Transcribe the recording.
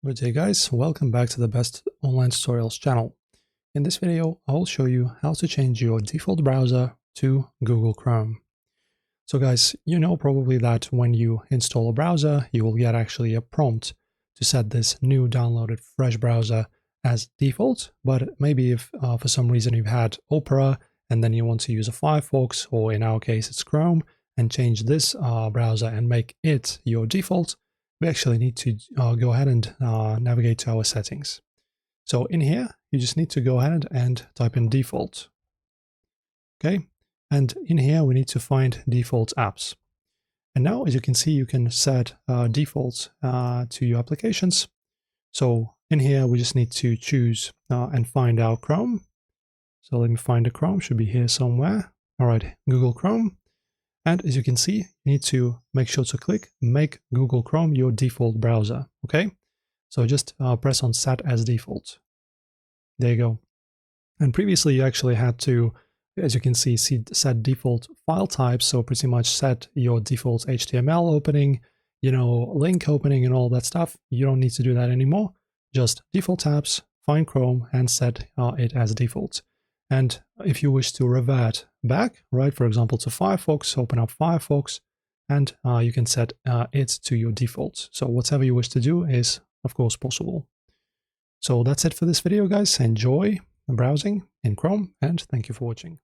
Good day guys, welcome back to the Best Online Tutorials channel. In this video, I will show you how to change your default browser to Google Chrome. So guys, you know probably that when you install a browser, you will get actually a prompt to set this new downloaded fresh browser as default, but maybe if for some reason you've had Opera and then you want to use a Firefox, or in our case it's Chrome, and change this browser and make it your default, we actually need to go ahead and navigate to our settings. So in here, you just need to go ahead and type in default. Okay, and in here we need to find default apps. And now, as you can see, you can set defaults to your applications. So in here, we just need to choose and find our Chrome. So let me find the Chrome, should be here somewhere. All right, Google Chrome. And as you can see, you need to make sure to click Make Google Chrome your default browser, okay? So just press on Set as Default. There you go. And previously you actually had to, as you can see, set default file types, so pretty much set your default HTML opening, link opening and all that stuff. You don't need to do that anymore. Just default tabs, find Chrome and set it as default. And if you wish to revert back, right, for example, to Firefox, open up Firefox, and you can set it to your default. So whatever you wish to do is, of course, possible. So that's it for this video, guys. Enjoy browsing in Chrome, and thank you for watching.